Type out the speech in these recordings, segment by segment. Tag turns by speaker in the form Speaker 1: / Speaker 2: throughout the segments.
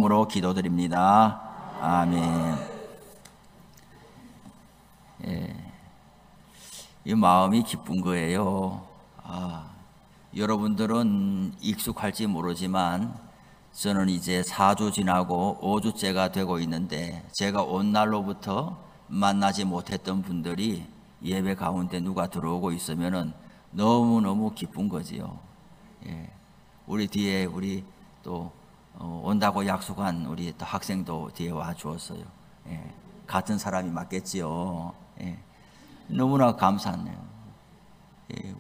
Speaker 1: 이름으로 기도드립니다. 아멘. 이 마음이 기쁜 거예요. 여러분들은 익숙할지 모르지만 저는 이제 4주 지나고 5주째가 되고 있는데, 제가 온 날로부터 만나지 못했던 분들이 예배 가운데 누가 들어오고 있으면은 너무너무 기쁜 거지요. 우리 뒤에 우리 또 온다고 약속한 우리 또 학생도 뒤에 와 주었어요. 같은 사람이 맞겠지요. 너무나 감사하네요.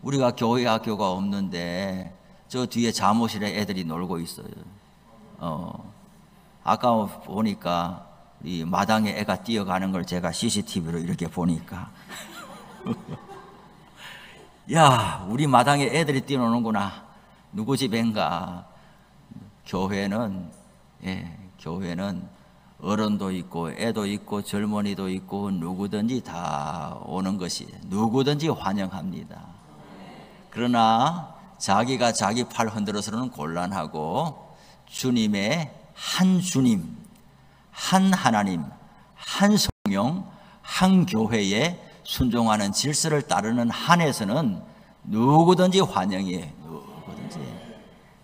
Speaker 1: 우리가 교회 학교가 없는데 저 뒤에 잠옷실에 애들이 놀고 있어요. 아까 보니까 이 마당에 애가 뛰어가는 걸 제가 CCTV로 이렇게 보니까 야, 우리 마당에 애들이 뛰어노는구나. 누구 집인가. 교회는 어른도 있고 애도 있고 젊은이도 있고 누구든지 다 오는 것이, 누구든지 환영합니다. 그러나 자기가 자기 팔 흔들어서는 곤란하고, 주님의 한 주님, 한 하나님, 한 성령, 한 교회에 순종하는 질서를 따르는 한에서는 누구든지 환영이에요. 누구든지.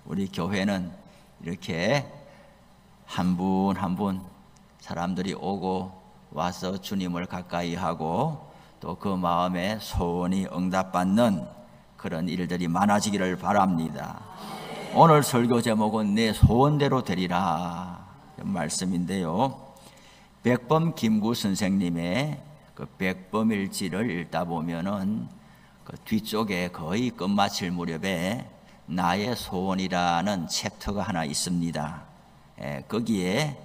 Speaker 1: 우리 교회는 이렇게 한 분 한 분 사람들이 오고 와서 주님을 가까이 하고 또 그 마음에 소원이 응답받는 그런 일들이 많아지기를 바랍니다. 오늘 설교 제목은 내 소원대로 되리라 말씀인데요, 백범 김구 선생님의 그 백범일지를 읽다 보면은 그 뒤쪽에 거의 끝마칠 무렵에 나의 소원이라는 챕터가 하나 있습니다. 거기에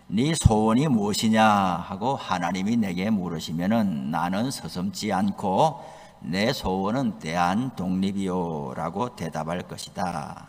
Speaker 1: 네 소원이 무엇이냐 하고 하나님이 내게 물으시면은 나는 서슴지 않고 내 소원은 대한 독립이요 라고 대답할 것이다.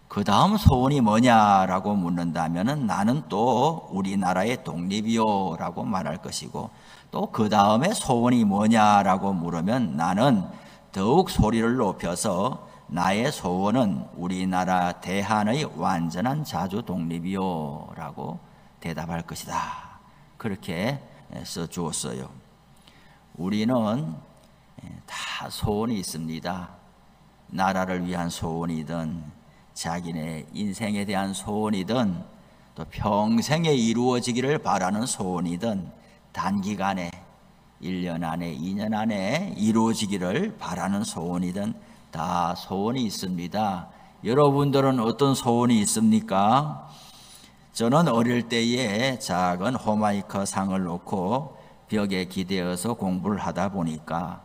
Speaker 1: 그 다음 소원이 뭐냐라고 묻는다면은 나는 또 우리나라의 독립이요 라고 말할 것이고, 또 그 다음에 소원이 뭐냐라고 물으면 나는 더욱 소리를 높여서 나의 소원은 우리나라 대한의 완전한 자주 독립이요 라고 대답할 것이다. 그렇게 써 주었어요. 우리는 다 소원이 있습니다. 나라를 위한 소원이든 자기네 인생에 대한 소원이든 또 평생에 이루어지기를 바라는 소원이든 단기간에 1년 안에 2년 안에 이루어지기를 바라는 소원이든 다 소원이 있습니다. 여러분들은 어떤 소원이 있습니까? 저는 어릴 때에 작은 호마이크 상을 놓고 벽에 기대어서 공부를 하다 보니까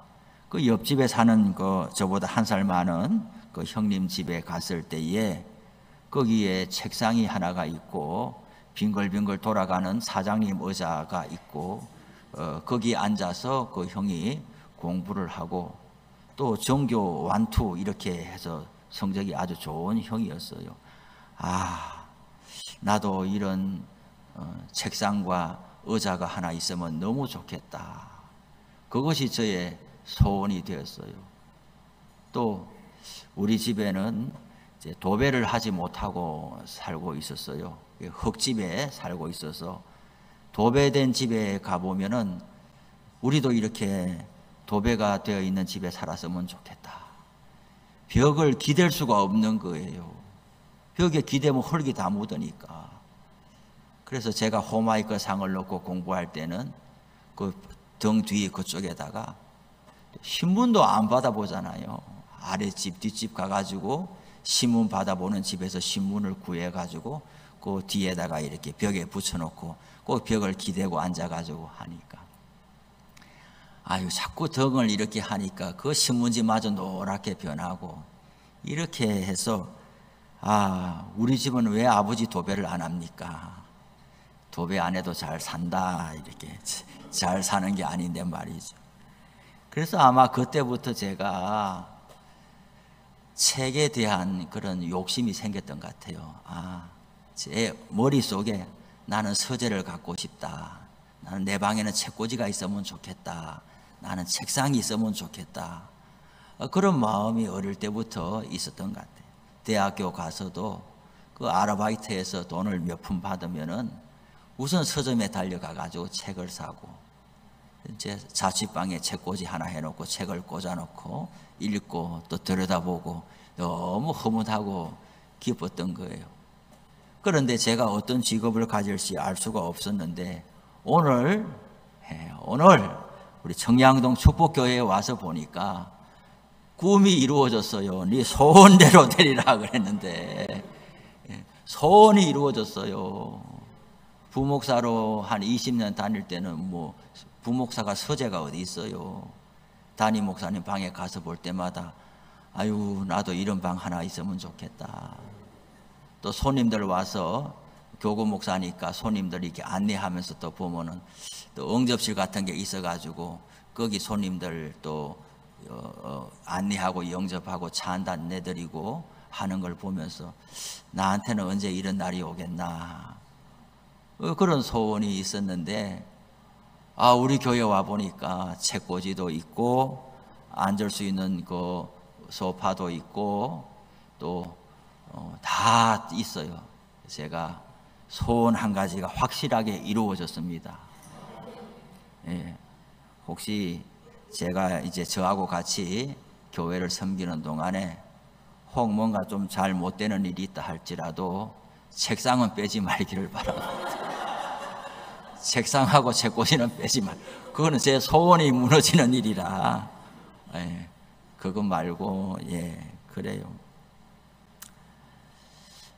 Speaker 1: 그 옆집에 사는 그 저보다 한 살 많은 그 형님 집에 갔을 때에 거기에 책상이 하나가 있고 빙글빙글 돌아가는 사장님 의자가 있고 거기 앉아서 그 형이 공부를 하고 또 전교 완투 이렇게 해서 성적이 아주 좋은 형이었어요. 나도 이런 책상과 의자가 하나 있으면 너무 좋겠다. 그것이 저의 소원이 되었어요. 또 우리 집에는 이제 도배를 하지 못하고 살고 있었어요. 흙집에 살고 있어서 도배된 집에 가보면은 우리도 이렇게 도배가 되어 있는 집에 살았으면 좋겠다. 벽을 기댈 수가 없는 거예요. 벽에 기대면 흙이 다 묻으니까. 그래서 제가 호마이크 상을 놓고 공부할 때는 그 등 뒤 그쪽에다가 신문도 안 받아보잖아요. 아랫집 뒷집 가가지고 신문 받아보는 집에서 신문을 구해가지고 그 뒤에다가 이렇게 벽에 붙여놓고 그 벽을 기대고 앉아가지고 하니까 자꾸 등을 이렇게 하니까 그 신문지마저 노랗게 변하고 이렇게 해서 우리 집은 왜 아버지 도배를 안 합니까? 도배 안 해도 잘 산다, 이렇게 잘 사는 게 아닌데 말이죠. 그래서 아마 그때부터 제가 책에 대한 그런 욕심이 생겼던 것 같아요. 제 머릿속에 나는 서재를 갖고 싶다. 나는 내 방에는 책꽂이가 있으면 좋겠다. 나는 책상이 있으면 좋겠다. 그런 마음이 어릴 때부터 있었던 것 같아요. 대학교 가서도 그 아르바이트에서 돈을 몇 푼 받으면은 우선 서점에 달려가 가지고 책을 사고, 제 자취방에 책꽂이 하나 해놓고 책을 꽂아놓고 읽고 또 들여다보고 너무 흐뭇하고 기뻤던 거예요. 그런데 제가 어떤 직업을 가질지 알 수가 없었는데 오늘 우리 청량동 축복교회에 와서 보니까 꿈이 이루어졌어요. 네 소원대로 되리라 그랬는데 소원이 이루어졌어요. 부목사로 한 20년 다닐 때는 뭐 부목사가 서재가 어디 있어요. 담임 목사님 방에 가서 볼 때마다 아유 나도 이런 방 하나 있으면 좋겠다. 또 손님들 와서 교구 목사니까 손님들 이렇게 안내하면서 또 보면은 또 응접실 같은 게 있어가지고 거기 손님들 또 안내하고 영접하고 차 한잔 내드리고 하는 걸 보면서 나한테는 언제 이런 날이 오겠나 그런 소원이 있었는데 우리 교회 와 보니까 책꽂이도 있고 앉을 수 있는 그 소파도 있고 또 다 있어요. 제가 소원 한 가지가 확실하게 이루어졌습니다. 예. 혹시 제가 이제 저하고 같이 교회를 섬기는 동안에 혹 뭔가 좀 잘 못 되는 일이 있다 할지라도 책상은 빼지 말기를 바랍니다. 책상하고 책꽂이는 빼지 말. 그거는 제 소원이 무너지는 일이라. 예. 그거 말고 그래요.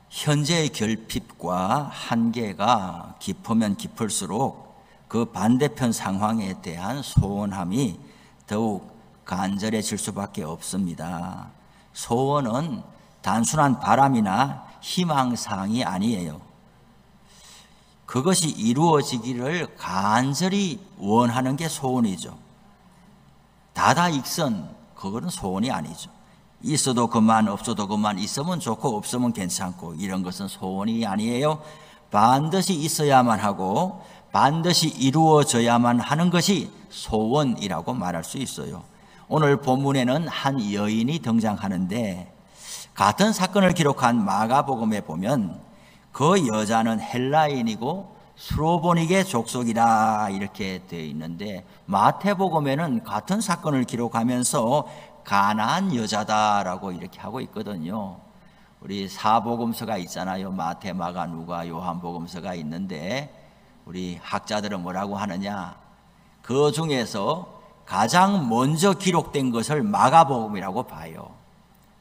Speaker 1: 현재의 결핍과 한계가 깊으면 깊을수록 그 반대편 상황에 대한 소원함이 더욱 간절해질 수밖에 없습니다. 소원은 단순한 바람이나 희망사항이 아니에요. 그것이 이루어지기를 간절히 원하는 게 소원이죠. 다다익선 그거는 소원이 아니죠. 있어도 그만 없어도 그만 있으면 좋고 없으면 괜찮고 이런 것은 소원이 아니에요. 반드시 있어야만 하고 반드시 이루어져야만 하는 것이 소원이라고 말할 수 있어요. 오늘 본문에는 한 여인이 등장하는데 같은 사건을 기록한 마가복음에 보면 그 여자는 헬라인이고 수로보닉의 족속이라 이렇게 되어 있는데 마태복음에는 같은 사건을 기록하면서 가나안 여자다라고 이렇게 하고 있거든요. 우리 사복음서가 있잖아요. 마태, 마가, 누가, 요한복음서가 있는데 우리 학자들은 뭐라고 하느냐, 그 중에서 가장 먼저 기록된 것을 마가복음이라고 봐요.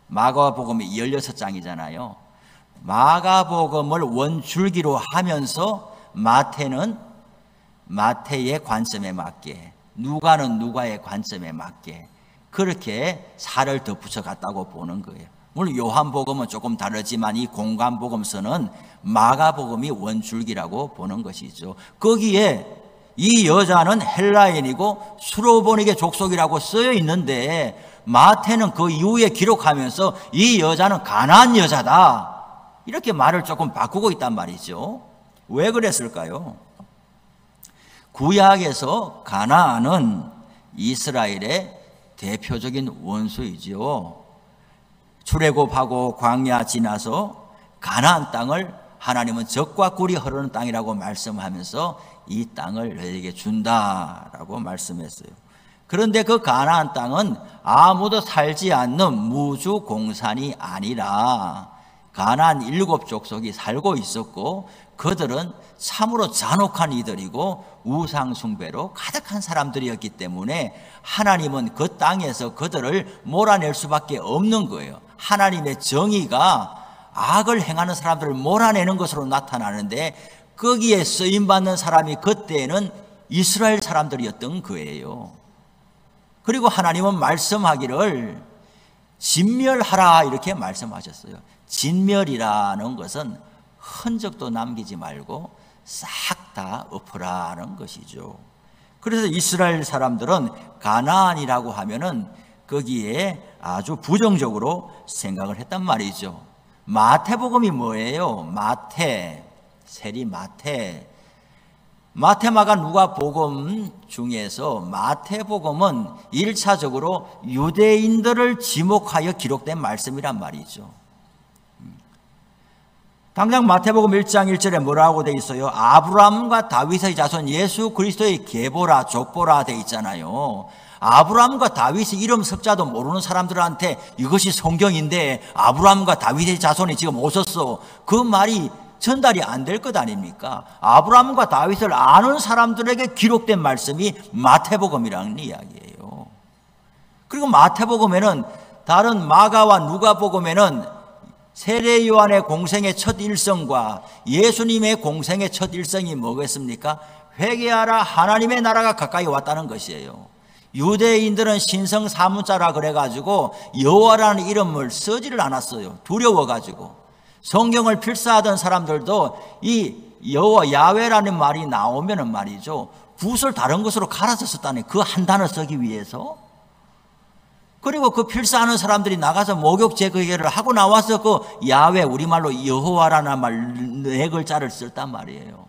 Speaker 1: 마가복음이 16장이잖아요. 마가복음을 원줄기로 하면서 마태는 마태의 관점에 맞게, 누가는 누가의 관점에 맞게 그렇게 살을 덧붙여 갔다고 보는 거예요. 물론 요한복음은 조금 다르지만 이 공관복음서는 마가복음이 원줄기라고 보는 것이죠. 거기에 이 여자는 헬라인이고 수로보닉의 족속이라고 쓰여 있는데 마태는 그 이후에 기록하면서 이 여자는 가나안 여자다 이렇게 말을 조금 바꾸고 있단 말이죠. 왜 그랬을까요? 구약에서 가나안은 이스라엘의 대표적인 원수이지요. 출애굽하고 광야 지나서 가나안 땅을 하나님은 젖과 꿀이 흐르는 땅이라고 말씀하면서 이 땅을 너에게 준다라고 말씀했어요. 그런데 그 가나안 땅은 아무도 살지 않는 무주공산이 아니라 가나안 7족속이 살고 있었고 그들은 참으로 잔혹한 이들이고 우상숭배로 가득한 사람들이었기 때문에 하나님은 그 땅에서 그들을 몰아낼 수밖에 없는 거예요. 하나님의 정의가 악을 행하는 사람들을 몰아내는 것으로 나타나는데 거기에 쓰임받는 사람이 그때는 이스라엘 사람들이었던 거예요. 그리고 하나님은 말씀하기를 진멸하라 이렇게 말씀하셨어요. 진멸이라는 것은 흔적도 남기지 말고 싹 다 엎으라는 것이죠. 그래서 이스라엘 사람들은 가나안이라고 하면은 거기에 아주 부정적으로 생각을 했단 말이죠. 마태복음이 뭐예요? 마태, 세리 마태. 마태마가 누가복음 중에서 마태복음은 1차적으로 유대인들을 지목하여 기록된 말씀이란 말이죠. 당장 마태복음 1장 1절에 뭐라고 돼 있어요? 아브라함과 다윗의 자손 예수 그리스도의 계보라 족보라 돼 있잖아요. 아브라함과 다윗의 이름 석자도 모르는 사람들한테 이것이 성경인데 아브라함과 다윗의 자손이 지금 오셨어, 그 말이 전달이 안 될 것 아닙니까? 아브라함과 다윗을 아는 사람들에게 기록된 말씀이 마태복음이라는 이야기예요. 그리고 마태복음에는 다른 마가와 누가복음에는 세례 요한의 공생의 첫 일성과 예수님의 공생의 첫 일성이 뭐겠습니까? 회개하라, 하나님의 나라가 가까이 왔다는 것이에요. 유대인들은 신성 사문자라 그래가지고 여호와라는 이름을 쓰지를 않았어요. 두려워가지고. 성경을 필사하던 사람들도 이 여호와 야훼라는 말이 나오면은 말이죠, 붓을 다른 것으로 갈아서 썼다니, 그 한 단어 쓰기 위해서. 그리고 그 필사하는 사람들이 나가서 목욕 제거를 하고 나와서 그 야훼, 우리말로 여호와라는 말 네 글자를 썼단 말이에요.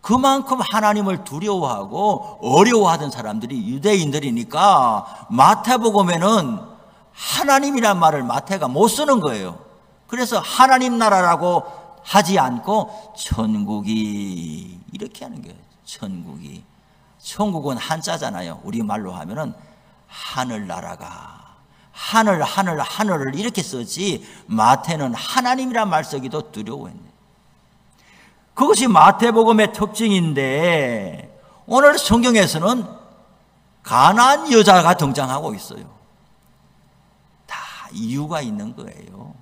Speaker 1: 그만큼 하나님을 두려워하고 어려워하던 사람들이 유대인들이니까 마태복음에는 하나님이란 말을 마태가 못 쓰는 거예요. 그래서 하나님 나라라고 하지 않고 천국이 이렇게 하는 거예요. 천국이. 천국은 한자잖아요. 우리말로 하면은 하늘나라가. 하늘을 이렇게 쓰지, 마태는 하나님이란 말 쓰기도 두려워했네. 그것이 마태복음의 특징인데, 오늘 성경에서는 가나안 여자가 등장하고 있어요. 다 이유가 있는 거예요.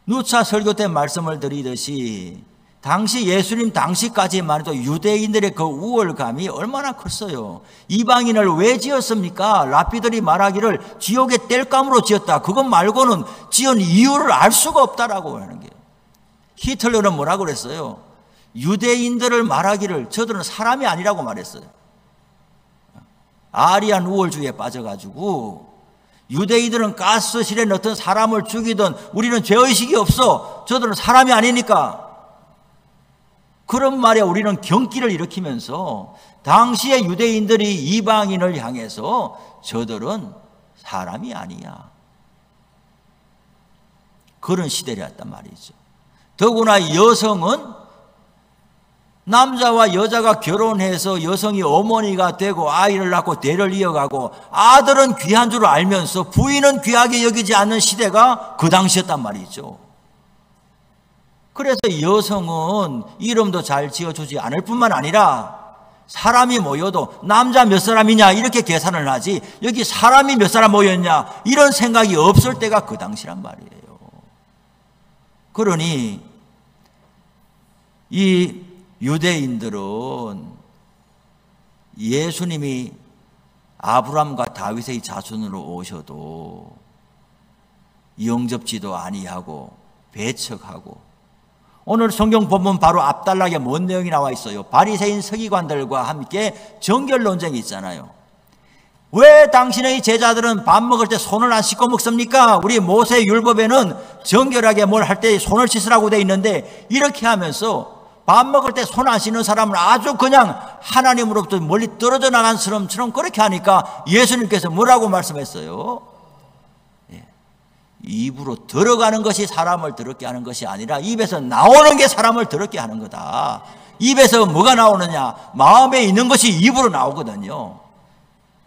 Speaker 1: 누차 설교 때 말씀을 드리듯이 당시 예수님 당시까지만 해도 유대인들의 그 우월감이 얼마나 컸어요. 이방인을 왜 지었습니까? 랍비들이 말하기를 지옥의 땔감으로 지었다. 그것 말고는 지은 이유를 알 수가 없다라고 하는 게. 히틀러는 뭐라고 그랬어요? 유대인들을 말하기를 저들은 사람이 아니라고 말했어요. 아리안 우월주의에 빠져가지고 유대인들은 가스실에 넣던 사람을 죽이던 우리는 죄의식이 없어. 저들은 사람이 아니니까. 그런 말에 우리는 경기를 일으키면서 당시의 유대인들이 이방인을 향해서 저들은 사람이 아니야, 그런 시대였단 말이죠. 더구나 여성은 남자와 여자가 결혼해서 여성이 어머니가 되고 아이를 낳고 대를 이어가고 아들은 귀한 줄 알면서 부인은 귀하게 여기지 않는 시대가 그 당시였단 말이죠. 그래서 여성은 이름도 잘 지어주지 않을 뿐만 아니라 사람이 모여도 남자 몇 사람이냐 이렇게 계산을 하지, 여기 사람이 몇 사람 모였냐 이런 생각이 없을 때가 그 당시란 말이에요. 그러니 이 유대인들은 예수님이 아브라함과 다윗의 자손으로 오셔도 영접지도 아니하고 배척하고, 오늘 성경 본문 바로 앞단락에 뭔 내용이 나와 있어요? 바리새인 서기관들과 함께 정결 논쟁이 있잖아요. 왜 당신의 제자들은 밥 먹을 때 손을 안 씻고 먹습니까? 우리 모세 율법에는 정결하게 뭘 할 때 손을 씻으라고 돼 있는데, 이렇게 하면서 밥 먹을 때 손 안 씻는 사람은 아주 그냥 하나님으로부터 멀리 떨어져 나간 사람처럼 그렇게 하니까 예수님께서 뭐라고 말씀했어요? 입으로 들어가는 것이 사람을 더럽게 하는 것이 아니라 입에서 나오는 게 사람을 더럽게 하는 거다. 입에서 뭐가 나오느냐? 마음에 있는 것이 입으로 나오거든요.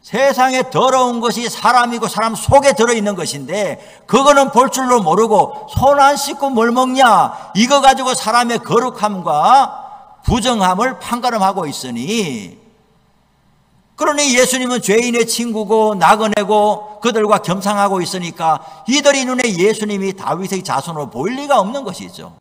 Speaker 1: 세상에 더러운 것이 사람이고 사람 속에 들어있는 것인데 그거는 볼 줄로 모르고 손 안 씻고 뭘 먹냐, 이거 가지고 사람의 거룩함과 부정함을 판가름하고 있으니, 그러니 예수님은 죄인의 친구고 나그네고 그들과 겸상하고 있으니까 이들이 눈에 예수님이 다윗의 자손으로 보일 리가 없는 것이죠.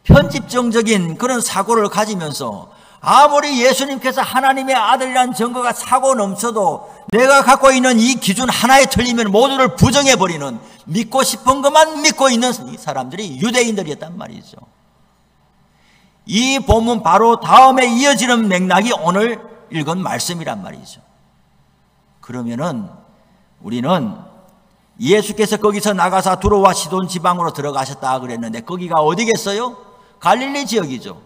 Speaker 1: 편집정적인 그런 사고를 가지면서 아무리 예수님께서 하나님의 아들이라는 증거가 차고 넘쳐도 내가 갖고 있는 이 기준 하나에 틀리면 모두를 부정해버리는, 믿고 싶은 것만 믿고 있는 사람들이 유대인들이었단 말이죠. 이 본문 바로 다음에 이어지는 맥락이 오늘 읽은 말씀이란 말이죠. 그러면은 우리는 예수께서 거기서 나가사 두로와 시돈 지방으로 들어가셨다 그랬는데 거기가 어디겠어요? 갈릴리 지역이죠.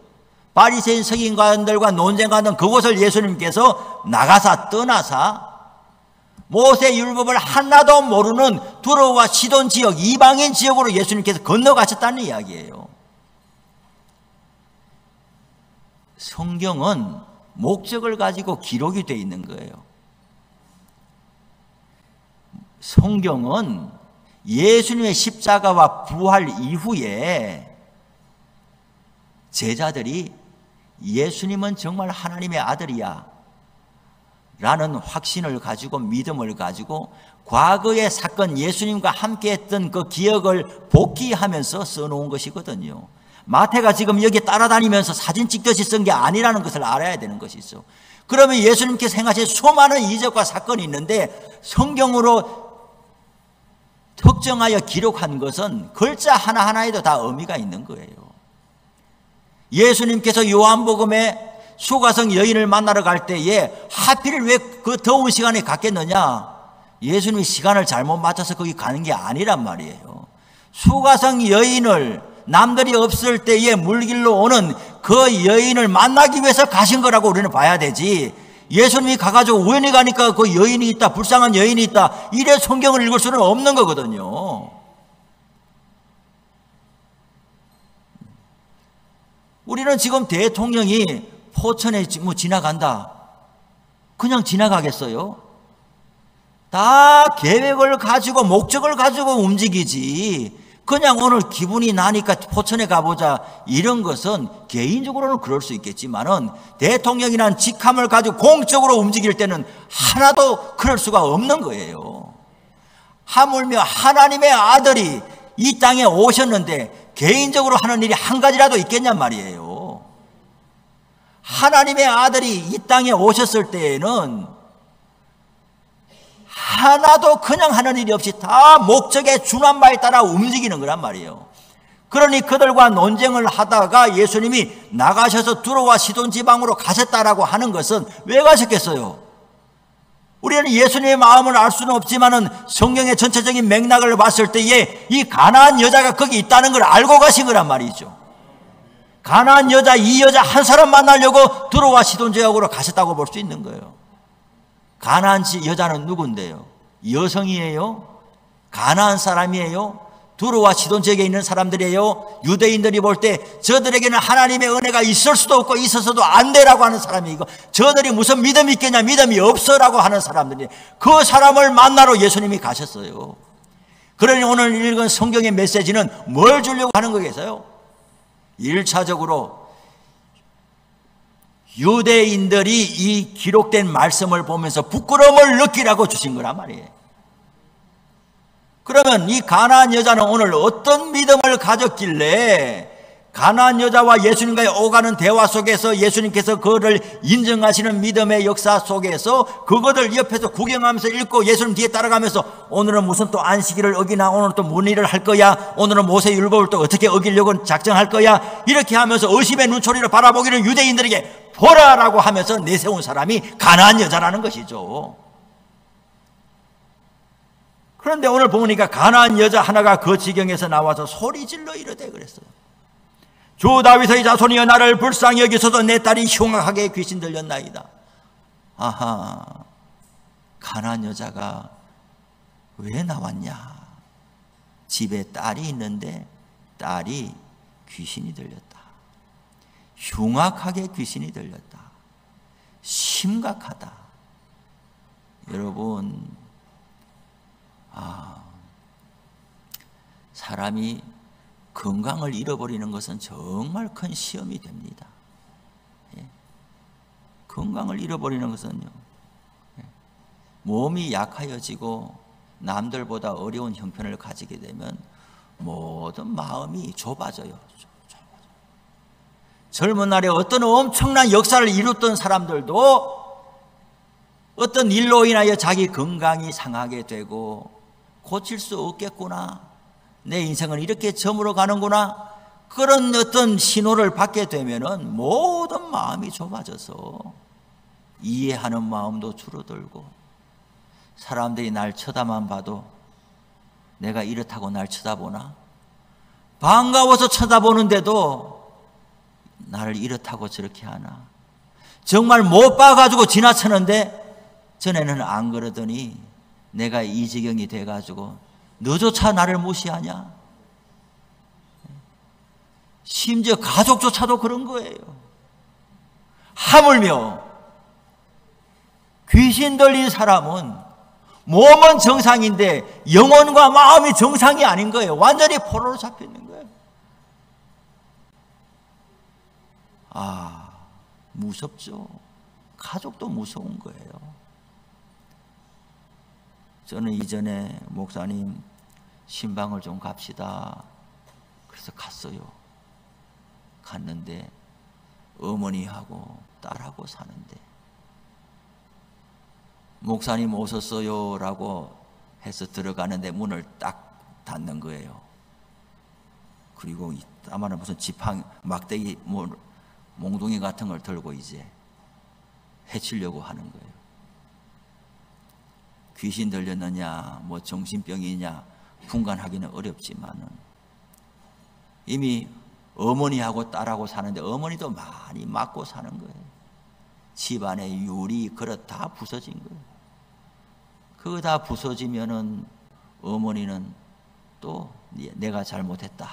Speaker 1: 바리새인 서기관들과 논쟁하는 그곳을 예수님께서 나가사 떠나사 모세 율법을 하나도 모르는 두로와 시돈 지역, 이방인 지역으로 예수님께서 건너가셨다는 이야기예요. 성경은 목적을 가지고 기록이 되어 있는 거예요. 성경은 예수님의 십자가와 부활 이후에 제자들이 예수님은 정말 하나님의 아들이야 라는 확신을 가지고, 믿음을 가지고 과거의 사건, 예수님과 함께 했던 그 기억을 복기하면서 써놓은 것이거든요. 마태가 지금 여기 따라다니면서 사진 찍듯이 쓴 게 아니라는 것을 알아야 되는 것이죠. 그러면 예수님께서 행하신 수많은 이적과 사건이 있는데 성경으로 특정하여 기록한 것은 글자 하나하나에도 다 의미가 있는 거예요. 예수님께서 요한복음에 수가성 여인을 만나러 갈 때에 하필 왜 그 더운 시간에 갔겠느냐? 예수님이 시간을 잘못 맞춰서 거기 가는 게 아니란 말이에요. 수가성 여인을 남들이 없을 때에 물길로 오는 그 여인을 만나기 위해서 가신 거라고 우리는 봐야 되지, 예수님이 가가지고 우연히 가니까 그 여인이 있다, 불쌍한 여인이 있다, 이래 성경을 읽을 수는 없는 거거든요. 우리는 지금 대통령이 포천에 뭐 지나간다, 그냥 지나가겠어요? 다 계획을 가지고 목적을 가지고 움직이지, 그냥 오늘 기분이 나니까 포천에 가보자 이런 것은 개인적으로는 그럴 수 있겠지만은 대통령이란 직함을 가지고 공적으로 움직일 때는 하나도 그럴 수가 없는 거예요. 하물며 하나님의 아들이 이 땅에 오셨는데 개인적으로 하는 일이 한 가지라도 있겠냔 말이에요. 하나님의 아들이 이 땅에 오셨을 때에는 하나도 그냥 하는 일이 없이 다 목적에 준한 바에 따라 움직이는 거란 말이에요. 그러니 그들과 논쟁을 하다가 예수님이 나가셔서 두로와 시돈 지방으로 가셨다라고 하는 것은 왜 가셨겠어요? 우리는 예수님의 마음을 알 수는 없지만은 성경의 전체적인 맥락을 봤을 때에 이 가나안 여자가 거기 있다는 걸 알고 가신 거란 말이죠. 가나안 여자, 이 여자 한 사람 만나려고 두로와 시돈 지역으로 가셨다고 볼 수 있는 거예요. 가나안 여자는 누군데요? 여성이에요? 가나안 사람이에요? 두로와 시돈 지역에 있는 사람들이에요? 유대인들이 볼 때 저들에게는 하나님의 은혜가 있을 수도 없고 있어서도 안 되라고 하는 사람이고, 저들이 무슨 믿음이 있겠냐, 믿음이 없어라고 하는 사람들이, 그 사람을 만나러 예수님이 가셨어요. 그러니 오늘 읽은 성경의 메시지는 뭘 주려고 하는 거겠어요? 1차적으로 유대인들이 이 기록된 말씀을 보면서 부끄러움을 느끼라고 주신 거란 말이에요. 그러면 이 가나안 여자는 오늘 어떤 믿음을 가졌길래 가나안 여자와 예수님과의 오가는 대화 속에서 예수님께서 그를 인정하시는 믿음의 역사 속에서 그것을 옆에서 구경하면서 읽고 예수님 뒤에 따라가면서 오늘은 무슨 또 안식일을 어기나, 오늘은 또 뭔 일을 할 거야, 오늘은 모세 율법을 또 어떻게 어기려고 작정할 거야, 이렇게 하면서 의심의 눈초리를 바라보기를 유대인들에게 보라라고 하면서 내세운 사람이 가나안 여자라는 것이죠. 그런데 오늘 보니까 가나안 여자 하나가 그 지경에서 나와서 소리질러 이르되 그랬어요. 주 다윗의 자손이여, 나를 불쌍히 여기소서, 내 딸이 흉악하게 귀신 들렸나이다. 아하, 가나안 여자가 왜 나왔냐? 집에 딸이 있는데 딸이 귀신이 들렸다. 흉악하게 귀신이 들렸다. 심각하다. 여러분, 사람이 건강을 잃어버리는 것은 정말 큰 시험이 됩니다. 예. 건강을 잃어버리는 것은요, 몸이 약하여지고 남들보다 어려운 형편을 가지게 되면 모든 마음이 좁아져요. 젊은 날에 어떤 엄청난 역사를 이뤘던 사람들도 어떤 일로 인하여 자기 건강이 상하게 되고 고칠 수 없겠구나, 내 인생은 이렇게 저물어 가는구나, 그런 어떤 신호를 받게 되면은 모든 마음이 좁아져서 이해하는 마음도 줄어들고, 사람들이 날 쳐다만 봐도 내가 이렇다고 날 쳐다보나, 반가워서 쳐다보는데도 나를 이렇다고 저렇게 하나, 정말 못 봐가지고 지나쳤는데 전에는 안 그러더니 내가 이 지경이 돼가지고 너조차 나를 무시하냐? 심지어 가족조차도 그런 거예요. 하물며 귀신 들린 사람은 몸은 정상인데 영혼과 마음이 정상이 아닌 거예요. 완전히 포로로 잡혀 있는 거예요. 아, 무섭죠. 가족도 무서운 거예요. 저는 이전에 목사님 신방을 좀 갑시다. 그래서 갔어요. 갔는데 어머니하고 딸하고 사는데 목사님 오셨어요 라고 해서 들어가는데 문을 딱 닫는 거예요. 그리고 아마는 무슨 지팡이 막대기 몽둥이 같은 걸 들고 이제 해치려고 하는 거예요. 귀신 들렸느냐 뭐 정신병이냐 분간하기는 어렵지만은 이미 어머니하고 딸하고 사는데 어머니도 많이 맞고 사는 거예요. 집안에 유리 그릇 다 부서진 거예요. 그거 다 부서지면은 어머니는 또 내가 잘못했다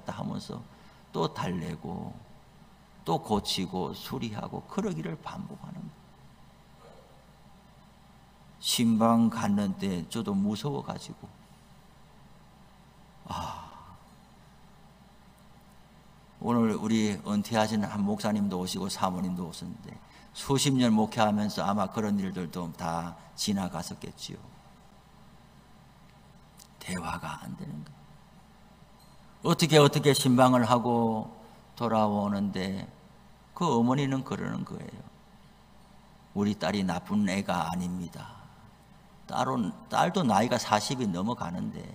Speaker 1: 하면서 또 달래고 또 고치고 수리하고 그러기를 반복하는 거예요. 신방 갔는데 저도 무서워가지고 오늘 우리 은퇴하신 한 목사님도 오시고 사모님도 오셨는데 수십 년 목회하면서 아마 그런 일들도 다 지나갔었겠지요. 대화가 안 되는 거예요. 어떻게 신방을 하고 돌아오는데 그 어머니는 그러는 거예요. 우리 딸이 나쁜 애가 아닙니다. 딸도 나이가 40이 넘어가는데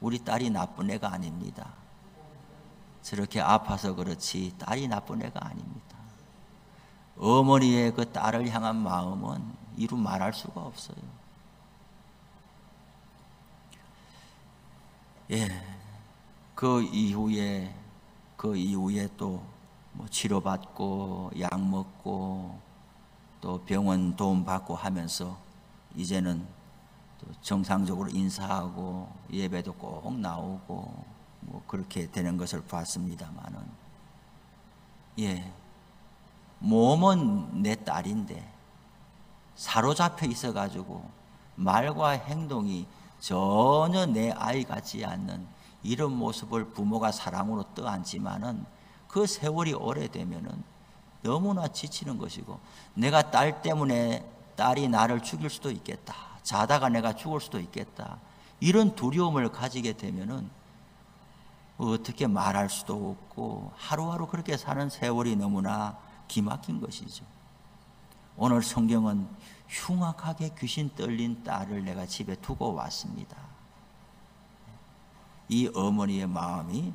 Speaker 1: 우리 딸이 나쁜 애가 아닙니다. 저렇게 아파서 그렇지 딸이 나쁜 애가 아닙니다. 어머니의 그 딸을 향한 마음은 이루 말할 수가 없어요. 예, 그 이후에 또 뭐 치료받고 약 먹고 또 병원 도움 받고 하면서 이제는 또 정상적으로 인사하고 예배도 꼭 나오고 뭐 그렇게 되는 것을 봤습니다만은, 예, 몸은 내 딸인데 사로잡혀 있어가지고 말과 행동이 전혀 내 아이 같지 않는 이런 모습을 부모가 사랑으로 떠안지만은 그 세월이 오래되면은 너무나 지치는 것이고, 내가 딸 때문에 딸이 나를 죽일 수도 있겠다, 자다가 내가 죽을 수도 있겠다, 이런 두려움을 가지게 되면은 어떻게 말할 수도 없고 하루하루 그렇게 사는 세월이 너무나 기막힌 것이죠. 오늘 성경은 흉악하게 귀신 떨린 딸을 내가 집에 두고 왔습니다. 이 어머니의 마음이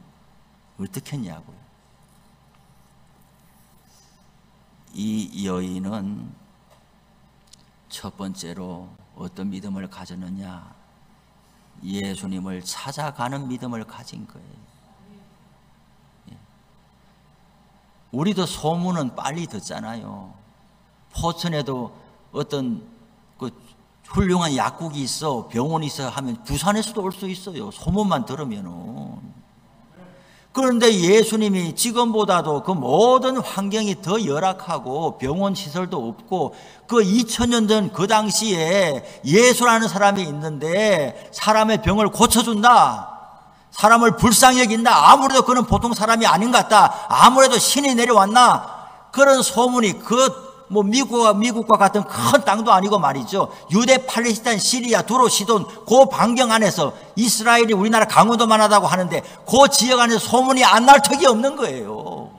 Speaker 1: 어떻겠냐고요. 이 여인은 첫 번째로 어떤 믿음을 가졌느냐? 예수님을 찾아가는 믿음을 가진 거예요. 우리도 소문은 빨리 듣잖아요. 포천에도 어떤 그 훌륭한 약국이 있어, 병원이 있어 하면 부산에서도 올 수 있어요. 소문만 들으면은. 그런데 예수님이 지금보다도 그 모든 환경이 더 열악하고 병원 시설도 없고 그 2000년 전 그 당시에 예수라는 사람이 있는데 사람의 병을 고쳐준다, 사람을 불쌍히 여긴다, 아무래도 그는 보통 사람이 아닌 것 같다, 아무래도 신이 내려왔나, 그런 소문이 뭐 미국과 같은 큰 땅도 아니고 말이죠. 유대, 팔레스타인, 시리아, 두로, 시돈 그 반경 안에서, 이스라엘이 우리나라 강원도만 하다고 하는데 그 지역 안에서 소문이 안 날 턱이 없는 거예요.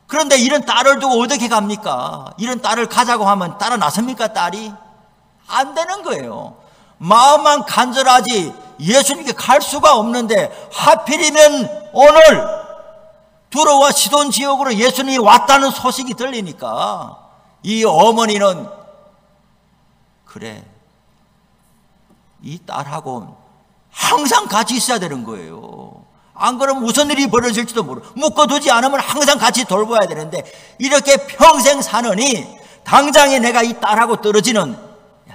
Speaker 1: 그런데 이런 딸을 두고 어떻게 갑니까? 이런 딸을 가자고 하면 따라 나섭니까? 딸이? 안 되는 거예요. 마음만 간절하지 예수님께 갈 수가 없는데, 하필이면 오늘 두로와 시돈 지역으로 예수님이 왔다는 소식이 들리니까 이 어머니는 그래, 이 딸하고 항상 같이 있어야 되는 거예요. 안 그러면 무슨 일이 벌어질지도 모르고, 묶어두지 않으면 항상 같이 돌봐야 되는데, 이렇게 평생 사느니 당장에 내가 이 딸하고 떨어지는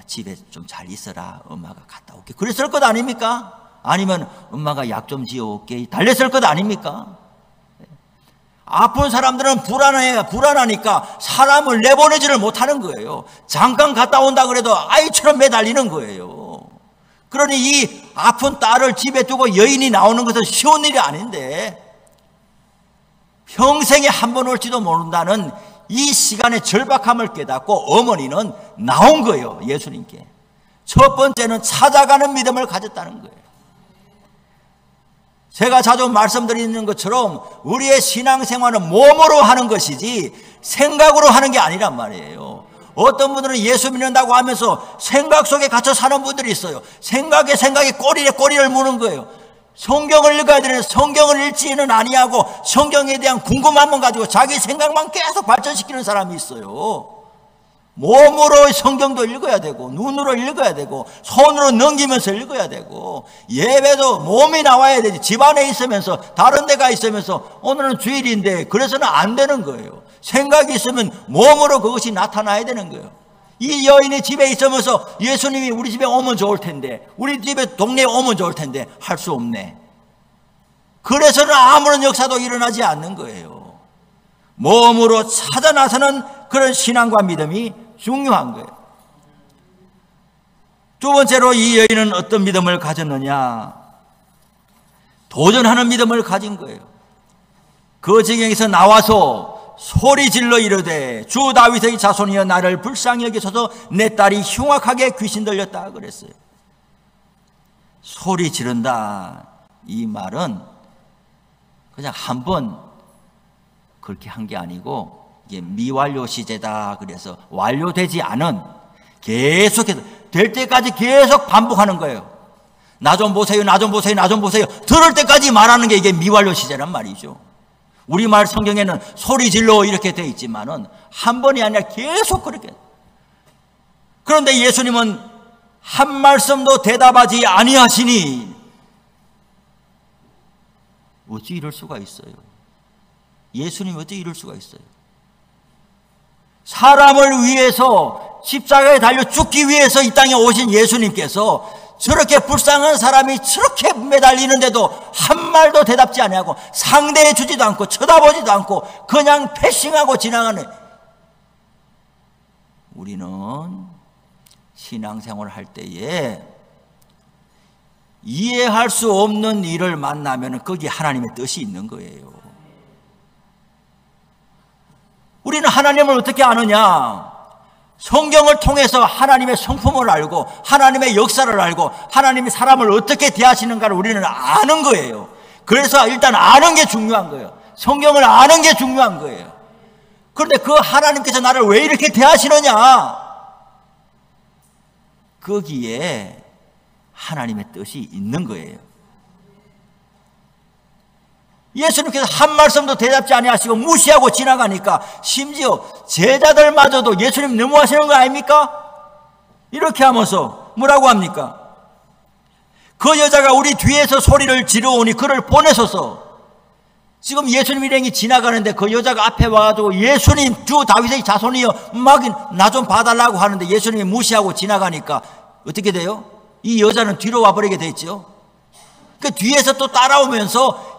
Speaker 1: 집에 좀 잘 있어라. 엄마가 갔다 올게. 그랬을 것 아닙니까? 아니면 엄마가 약 좀 지어올게. 달랬을 것 아닙니까? 아픈 사람들은 불안하니까 사람을 내보내지를 못하는 거예요. 잠깐 갔다 온다 그래도 아이처럼 매달리는 거예요. 그러니 이 아픈 딸을 집에 두고 여인이 나오는 것은 쉬운 일이 아닌데 평생에 한 번 올지도 모른다는 이 시간의 절박함을 깨닫고 어머니는 나온 거예요. 예수님께. 첫 번째는 찾아가는 믿음을 가졌다는 거예요. 제가 자주 말씀드리는 것처럼 우리의 신앙생활은 몸으로 하는 것이지 생각으로 하는 게 아니란 말이에요. 어떤 분들은 예수 믿는다고 하면서 생각 속에 갇혀 사는 분들이 있어요. 생각에 꼬리에 꼬리를 무는 거예요. 성경을 읽어야 되는데 성경을 읽지는 아니하고 성경에 대한 궁금함만 가지고 자기 생각만 계속 발전시키는 사람이 있어요. 몸으로 성경도 읽어야 되고 눈으로 읽어야 되고 손으로 넘기면서 읽어야 되고 예배도 몸이 나와야 되지. 집안에 있으면서 다른 데가 있으면서 오늘은 주일인데 그래서는 안 되는 거예요. 생각이 있으면 몸으로 그것이 나타나야 되는 거예요. 이 여인이 집에 있으면서 예수님이 우리 집에 오면 좋을 텐데 우리 집에 동네에 오면 좋을 텐데 할 수 없네. 그래서는 아무런 역사도 일어나지 않는 거예요. 몸으로 찾아 나서는 그런 신앙과 믿음이 중요한 거예요. 두 번째로 이 여인은 어떤 믿음을 가졌느냐? 도전하는 믿음을 가진 거예요. 그 지경에서 나와서 소리 질러 이르되 주 다윗의 자손이여 나를 불쌍히 여기소서 내 딸이 흉악하게 귀신 들렸다 그랬어요. 소리 지른다 이 말은 그냥 한 번 그렇게 한 게 아니고 이게 미완료 시제다. 그래서 완료되지 않은 계속해서 될 때까지 계속 반복하는 거예요. 나 좀 보세요, 나 좀 보세요, 나 좀 보세요. 들을 때까지 말하는 게 이게 미완료 시제란 말이죠. 우리말 성경에는 소리 질러 이렇게 되어 있지만은 한 번이 아니라 계속 그렇게. 그런데 예수님은 한 말씀도 대답하지 아니하시니 어찌 이럴 수가 있어요? 예수님이 어찌 이럴 수가 있어요? 사람을 위해서 십자가에 달려 죽기 위해서 이 땅에 오신 예수님께서 저렇게 불쌍한 사람이 저렇게 매달리는데도 한 말도 대답지 아니하고 상대해 주지도 않고 쳐다보지도 않고 그냥 패싱하고 지나가는. 우리는 신앙생활을 할 때에 이해할 수 없는 일을 만나면 거기에 하나님의 뜻이 있는 거예요. 우리는 하나님을 어떻게 아느냐? 성경을 통해서 하나님의 성품을 알고 하나님의 역사를 알고 하나님이 사람을 어떻게 대하시는가를 우리는 아는 거예요. 그래서 일단 아는 게 중요한 거예요. 성경을 아는 게 중요한 거예요. 그런데 그 하나님께서 나를 왜 이렇게 대하시느냐? 거기에 하나님의 뜻이 있는 거예요. 예수님께서 한 말씀도 대답지 아니하시고 무시하고 지나가니까 심지어 제자들마저도 예수님 너무하시는 거 아닙니까? 이렇게 하면서 뭐라고 합니까? 그 여자가 우리 뒤에서 소리를 지르오니 그를 보내소서. 지금 예수님 일행이 지나가는데 그 여자가 앞에 와가지고 예수님 주 다윗의 자손이여 막 나 좀 봐달라고 하는데 예수님이 무시하고 지나가니까 어떻게 돼요? 이 여자는 뒤로 와버리게 됐죠. 그 뒤에서 또 따라오면서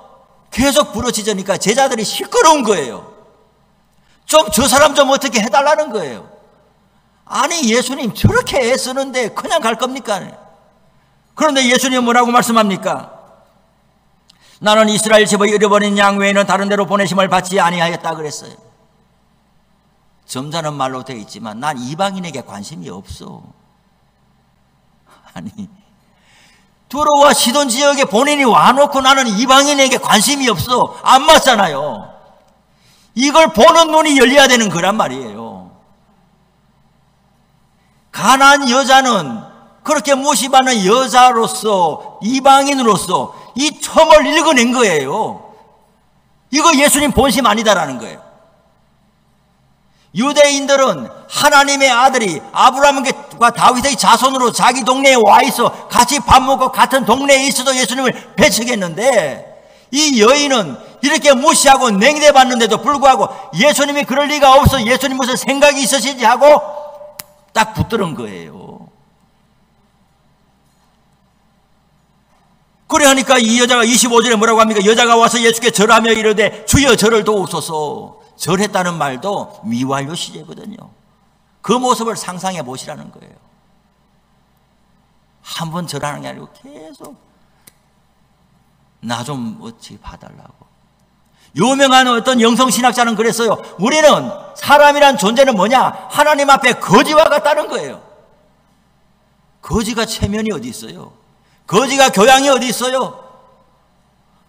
Speaker 1: 계속 부르짖으니까 제자들이 시끄러운 거예요. 좀 저 사람 좀 어떻게 해달라는 거예요. 아니 예수님 저렇게 애쓰는데 그냥 갈 겁니까? 그런데 예수님은 뭐라고 말씀합니까? 나는 이스라엘 집의 잃어버린 양 외에는 다른 데로 보내심을 받지 아니하였다 그랬어요. 점잖은 말로 되어 있지만 난 이방인에게 관심이 없어. 아니 두로와 시돈 지역에 본인이 와놓고 나는 이방인에게 관심이 없어. 안 맞잖아요. 이걸 보는 눈이 열려야 되는 거란 말이에요. 가나안 여자는 그렇게 무시받는 여자로서 이방인으로서 이 첨을 읽어낸 거예요. 이거 예수님 본심 아니다라는 거예요. 유대인들은 하나님의 아들이 아브라함과 다윗의 자손으로 자기 동네에 와 있어 같이 밥 먹고 같은 동네에 있어도 예수님을 배척했는데 이 여인은 이렇게 무시하고 냉대받는데도 불구하고 예수님이 그럴 리가 없어. 예수님 무슨 생각이 있으시지 하고 딱 붙들은 거예요. 그래 하니까 이 여자가 25절에 뭐라고 합니까? 여자가 와서 예수께 절하며 이르되 주여 저를 도우소서. 절했다는 말도 미완료 시제거든요. 그 모습을 상상해 보시라는 거예요. 한 번 절하는 게 아니고 계속 나 좀 어찌 봐달라고. 유명한 어떤 영성신학자는 그랬어요. 우리는 사람이란 존재는 뭐냐? 하나님 앞에 거지와 같다는 거예요. 거지가 체면이 어디 있어요? 거지가 교양이 어디 있어요?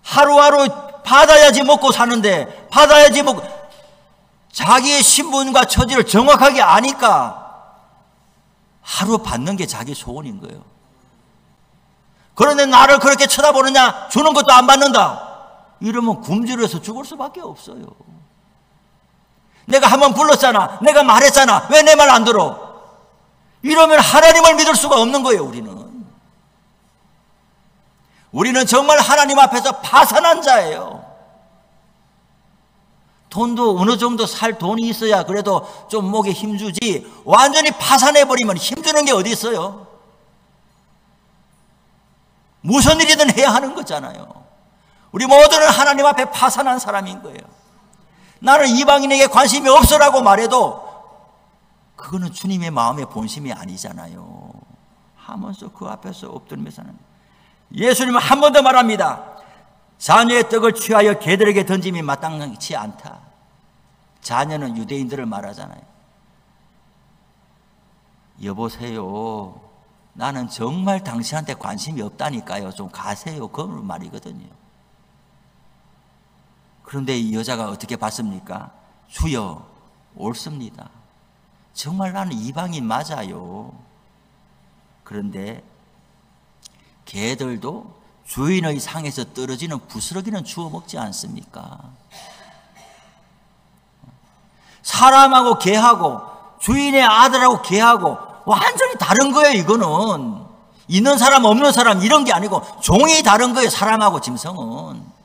Speaker 1: 하루하루 받아야지 먹고 사는데, 받아야지 먹고, 자기의 신분과 처지를 정확하게 아니까 하루 받는 게 자기 소원인 거예요. 그런데 나를 그렇게 쳐다보느냐? 주는 것도 안 받는다. 이러면 굶주려서 죽을 수밖에 없어요. 내가 한번 불렀잖아. 내가 말했잖아. 왜 내 말 안 들어? 이러면 하나님을 믿을 수가 없는 거예요. 우리는 정말 하나님 앞에서 파산한 자예요. 돈도 어느 정도 살 돈이 있어야 그래도 좀 목에 힘주지, 완전히 파산해버리면 힘주는 게 어디 있어요? 무슨 일이든 해야 하는 거잖아요. 우리 모두는 하나님 앞에 파산한 사람인 거예요. 나는 이방인에게 관심이 없어라고 말해도 그거는 주님의 마음의 본심이 아니잖아요. 하면서 그 앞에서 엎드리면서 사는. 예수님은 한 번 더 말합니다. 자녀의 떡을 취하여 개들에게 던짐이 마땅치 않다. 자녀는 유대인들을 말하잖아요. 여보세요, 나는 정말 당신한테 관심이 없다니까요. 좀 가세요. 그 말이거든요. 그런데 이 여자가 어떻게 받습니까? 주여, 옳습니다. 정말 나는 이방인 맞아요. 그런데 개들도 주인의 상에서 떨어지는 부스러기는 주워 먹지 않습니까? 사람하고 개하고 주인의 아들하고 개하고 완전히 다른 거예요. 이거는 있는 사람 없는 사람 이런 게 아니고 종이 다른 거예요. 사람하고 짐승은.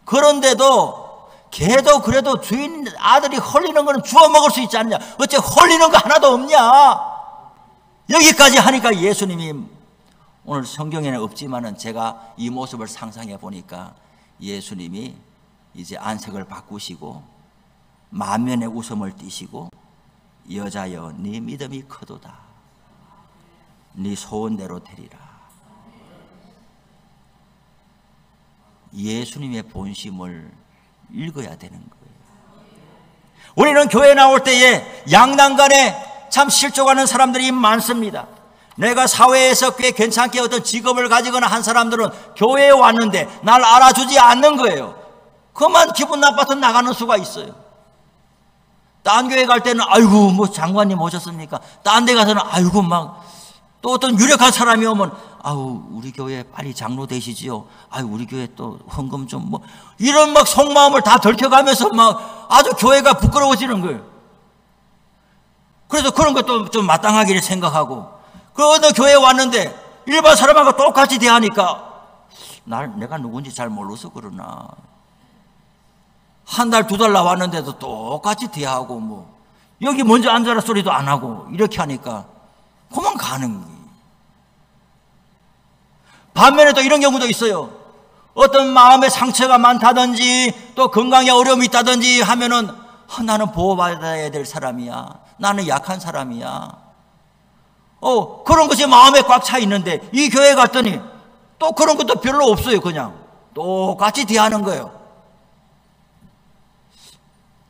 Speaker 1: 그런데도 개도 그래도 주인 아들이 헐리는 거는 주워 먹을 수 있지 않냐? 어째 헐리는 거 하나도 없냐? 여기까지 하니까 예수님이, 오늘 성경에는 없지만은 제가 이 모습을 상상해 보니까 예수님이 이제 안색을 바꾸시고 만면의 웃음을 띠시고, 여자여 네 믿음이 크도다. 네 소원대로 되리라. 예수님의 본심을 읽어야 되는 거예요. 우리는 교회 나올 때에 양난간에 참 실족하는 사람들이 많습니다. 내가 사회에서 꽤 괜찮게 어떤 직업을 가지거나 한 사람들은 교회에 왔는데 날 알아주지 않는 거예요. 그만 기분 나빠서 나가는 수가 있어요. 딴 교회 갈 때는 아이고 뭐 장관님 오셨습니까? 딴 데 가서는 아이고 막 또 어떤 유력한 사람이 오면 아우 우리 교회 빨리 장로 되시지요. 아유 우리 교회 또 헌금 좀 뭐 이런 막 속마음을 다 들켜가면서 막 아주 교회가 부끄러워지는 거예요. 그래서 그런 것도 좀 마땅하게 생각하고, 그 어느 교회에 왔는데 일반 사람하고 똑같이 대하니까 내가 누군지 잘 몰라서 그러나, 한 달 두 달 나왔는데도 똑같이 대하고 뭐 여기 먼저 앉아라 소리도 안 하고 이렇게 하니까 그만 가는 거예요. 반면에 또 이런 경우도 있어요. 어떤 마음에 상처가 많다든지 또 건강에 어려움이 있다든지 하면은 나는 보호받아야 될 사람이야. 나는 약한 사람이야. 그런 것이 마음에 꽉 차 있는데 이 교회 갔더니 또 그런 것도 별로 없어요. 그냥 똑같이 대하는 거예요.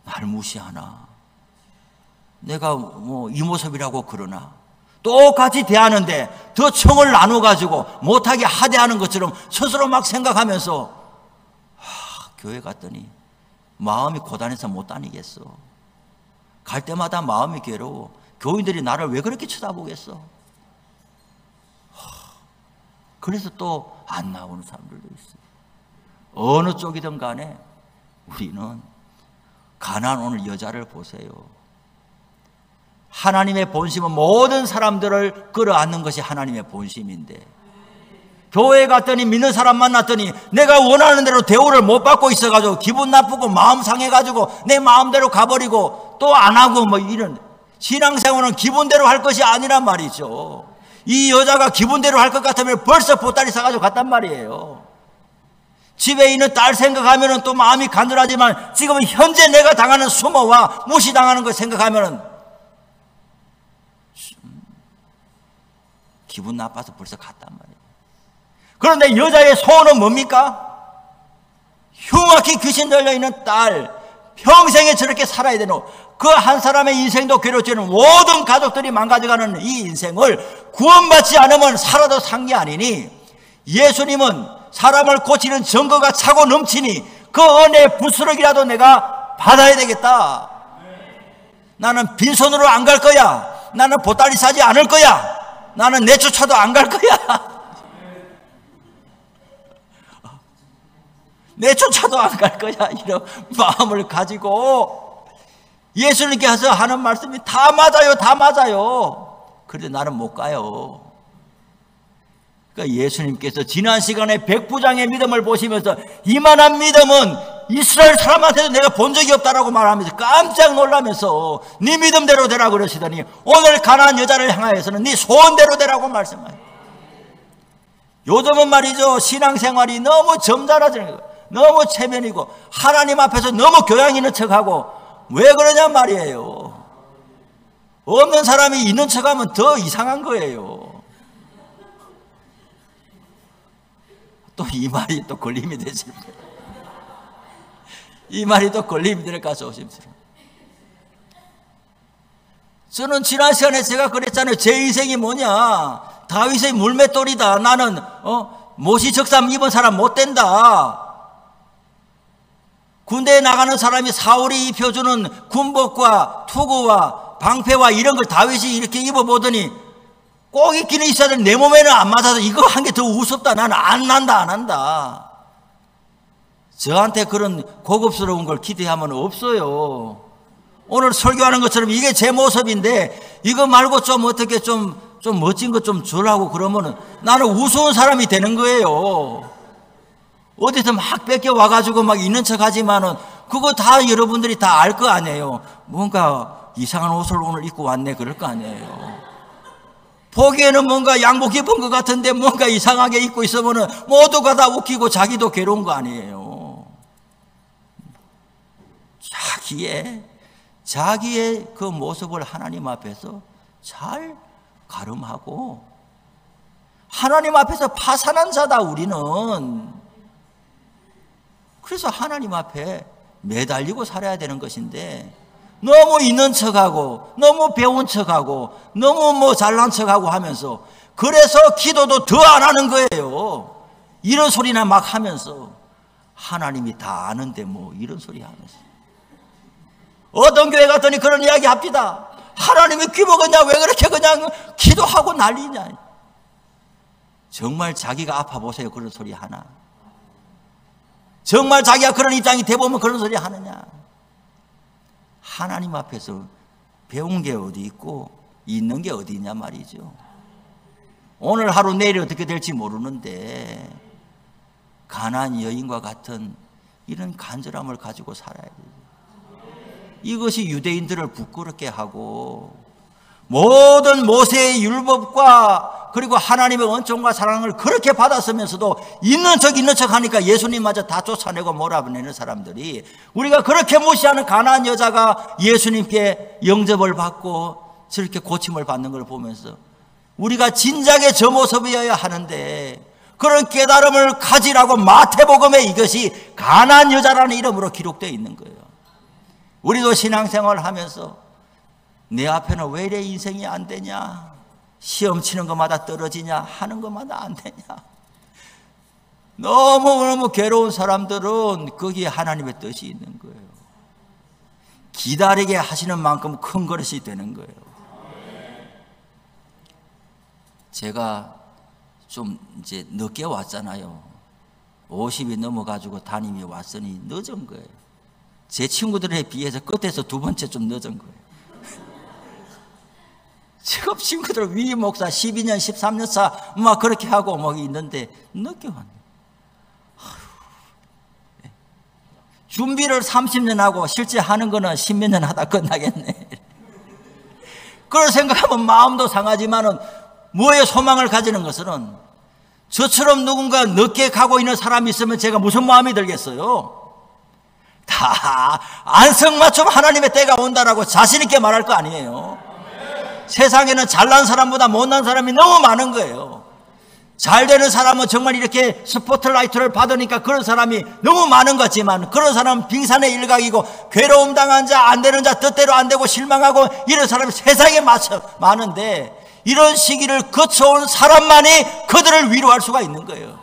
Speaker 1: 날 무시하나? 내가 뭐 이 모습이라고 그러나? 똑같이 대하는데 더 청을 나눠가지고 못하게 하대하는 것처럼 스스로 막 생각하면서 교회 갔더니 마음이 고단해서 못 다니겠어. 갈 때마다 마음이 괴로워. 교인들이 나를 왜 그렇게 쳐다보겠어? 그래서 또 안 나오는 사람들도 있어요. 어느 쪽이든 간에 우리는 가나안 오늘 여자를 보세요. 하나님의 본심은 모든 사람들을 끌어안는 것이 하나님의 본심인데, 교회에 갔더니 믿는 사람 만났더니 내가 원하는 대로 대우를 못 받고 있어가지고 기분 나쁘고 마음 상해가지고 내 마음대로 가버리고 또 안 하고 뭐 이런 신앙생활은 기분대로 할 것이 아니란 말이죠. 이 여자가 기분대로 할 것 같으면 벌써 보따리 싸가지고 갔단 말이에요. 집에 있는 딸 생각하면 또 마음이 간절하지만 지금은 현재 내가 당하는 수모와 무시당하는 걸 생각하면 기분 나빠서 벌써 갔단 말이에요. 그런데 여자의 소원은 뭡니까? 흉악히 귀신 들려있는 딸, 평생에 저렇게 살아야 되는 그 한 사람의 인생도 괴롭지는 모든 가족들이 망가져가는 이 인생을 구원받지 않으면 살아도 산 게 아니니, 예수님은 사람을 고치는 증거가 차고 넘치니 그 은혜의 부스러기라도 내가 받아야 되겠다. 나는 빈손으로 안 갈 거야. 나는 보따리 싸지 않을 거야. 나는 내쫓아도 안 갈 거야. 내쫓아도 안 갈 거야. 이런 마음을 가지고 예수님께서 하는 말씀이 다 맞아요. 다 맞아요. 그런데 나는 못 가요. 그러니까 예수님께서 지난 시간에 백부장의 믿음을 보시면서 이만한 믿음은 이스라엘 사람한테도 내가 본 적이 없다라고 말하면서 깜짝 놀라면서 네 믿음대로 되라고 그러시더니 오늘 가나안 여자를 향하여서는 네 소원대로 되라고 말씀하세요. 요즘은 말이죠, 신앙생활이 너무 점잖아지는 거예요. 너무 체면이고 하나님 앞에서 너무 교양 있는 척하고. 왜 그러냐 말이에요. 없는 사람이 있는 척하면 더 이상한 거예요. 또 이 말이 또 걸림이 되십니다. 이 말이 또 걸림이 될까 조심스러워. 저는 지난 시간에 제가 그랬잖아요. 제 인생이 뭐냐, 다윗의 물맷돌이다. 나는 못이 적삼 입은 사람 못 된다. 군대에 나가는 사람이 사울이 입혀주는 군복과 투구와 방패와 이런 걸 다윗이 이렇게 입어보더니 꼭 입기는 있어야 되는데 내 몸에는 안 맞아서 이거 한 게 더 우습다. 나는 안 한다. 저한테 그런 고급스러운 걸 기대하면 없어요. 오늘 설교하는 것처럼 이게 제 모습인데 이거 말고 좀 어떻게 좀 멋진 것 좀 주라고 그러면은 나는 우스운 사람이 되는 거예요. 어디서 막 뺏겨와가지고 막 있는 척 하지만은 그거 다 여러분들이 다 알 거 아니에요. 뭔가 이상한 옷을 오늘 입고 왔네 그럴 거 아니에요. 보기에는 뭔가 양복 입은 것 같은데 뭔가 이상하게 입고 있으면은 모두가 다 웃기고 자기도 괴로운 거 아니에요. 자기의 그 모습을 하나님 앞에서 잘 가름하고, 하나님 앞에서 파산한 자다 우리는. 그래서 하나님 앞에 매달리고 살아야 되는 것인데 너무 있는 척하고 너무 배운 척하고 너무 잘난 척하고 하면서, 그래서 기도도 더 안 하는 거예요. 이런 소리나 막 하면서 하나님이 다 아는데 뭐 이런 소리 하면서. 어떤 교회 갔더니 그런 이야기 합니다. 하나님이 귀 먹었냐, 왜 그렇게 그냥 기도하고 난리냐. 정말 자기가 아파 보세요. 그런 소리 하나. 정말 자기가 그런 입장이 돼보면 그런 소리 하느냐. 하나님 앞에서 배운 게 어디 있고 있는 게 어디 있냐 말이죠. 오늘 하루 내일이 어떻게 될지 모르는데 가나안 여인과 같은 이런 간절함을 가지고 살아야 돼요. 이것이 유대인들을 부끄럽게 하고 모든 모세의 율법과 그리고 하나님의 은총과 사랑을 그렇게 받았으면서도 있는 척 하니까 예수님마저 다 쫓아내고 몰아내는 사람들이, 우리가 그렇게 무시하는 가나안 여자가 예수님께 영접을 받고 저렇게 고침을 받는 걸 보면서 우리가 진작에 저 모습이어야 하는데, 그런 깨달음을 가지라고 마태복음에 이것이 가나안 여자라는 이름으로 기록되어 있는 거예요. 우리도 신앙생활을 하면서 내 앞에는 왜 이래 인생이 안 되냐, 시험 치는 것마다 떨어지냐, 하는 것마다 안 되냐. 너무 괴로운 사람들은 거기에 하나님의 뜻이 있는 거예요. 기다리게 하시는 만큼 큰 그릇이 되는 거예요. 제가 좀 이제 늦게 왔잖아요. 50이 넘어가지고 담임이 왔으니 늦은 거예요. 제 친구들에 비해서 끝에서 두 번째 좀 늦은 거예요. 지금 친구들 위 목사 12년 13년 차 막 그렇게 하고 막 있는데 늦게 왔네. 준비를 30년 하고 실제 하는 거는 10몇 년 하다 끝나겠네. 그걸 생각하면 마음도 상하지만은 뭐에 소망을 가지는 것은 저처럼 누군가 늦게 가고 있는 사람이 있으면 제가 무슨 마음이 들겠어요? 다 안성맞춤 하나님의 때가 온다라고 자신 있게 말할 거 아니에요. 세상에는 잘난 사람보다 못난 사람이 너무 많은 거예요. 잘 되는 사람은 정말 이렇게 스포트라이트를 받으니까 그런 사람이 너무 많은 것 같지만, 그런 사람은 빙산의 일각이고 괴로움 당한 자, 안 되는 자, 뜻대로 안 되고 실망하고 이런 사람이 세상에 많은데, 이런 시기를 거쳐온 사람만이 그들을 위로할 수가 있는 거예요.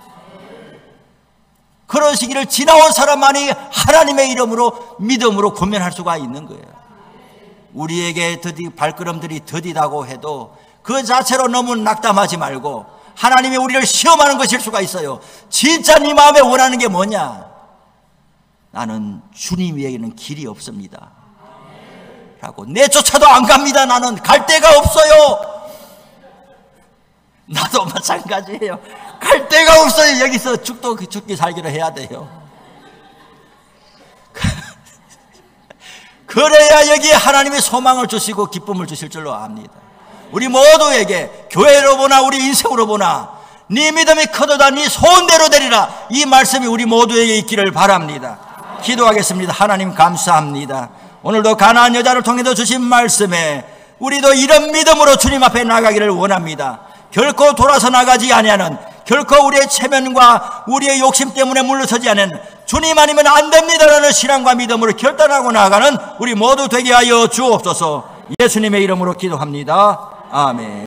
Speaker 1: 그런 시기를 지나온 사람만이 하나님의 이름으로 믿음으로 권면할 수가 있는 거예요. 우리에게 발걸음들이 더디다고 해도 그 자체로 너무 낙담하지 말고 하나님이 우리를 시험하는 것일 수가 있어요. 진짜 네 마음에 원하는 게 뭐냐? 나는 주님 위에는 길이 없습니다 라고, 내쫓아도 안 갑니다. 나는 갈 데가 없어요. 나도 마찬가지예요. 갈 데가 없어요. 여기서 죽기 살기로 해야 돼요. 그래야 여기에 하나님의 소망을 주시고 기쁨을 주실 줄로 압니다. 우리 모두에게, 교회로 보나 우리 인생으로 보나, 네 믿음이 커도다 네 소원대로 되리라, 이 말씀이 우리 모두에게 있기를 바랍니다. 기도하겠습니다. 하나님 감사합니다. 오늘도 가나안 여자를 통해서 주신 말씀에 우리도 이런 믿음으로 주님 앞에 나가기를 원합니다. 결코 돌아서 나가지 아니하는, 결코 우리의 체면과 우리의 욕심 때문에 물러서지 않는, 주님 아니면 안 됩니다라는 신앙과 믿음으로 결단하고 나아가는 우리 모두 되게 하여 주옵소서. 예수님의 이름으로 기도합니다. 아멘.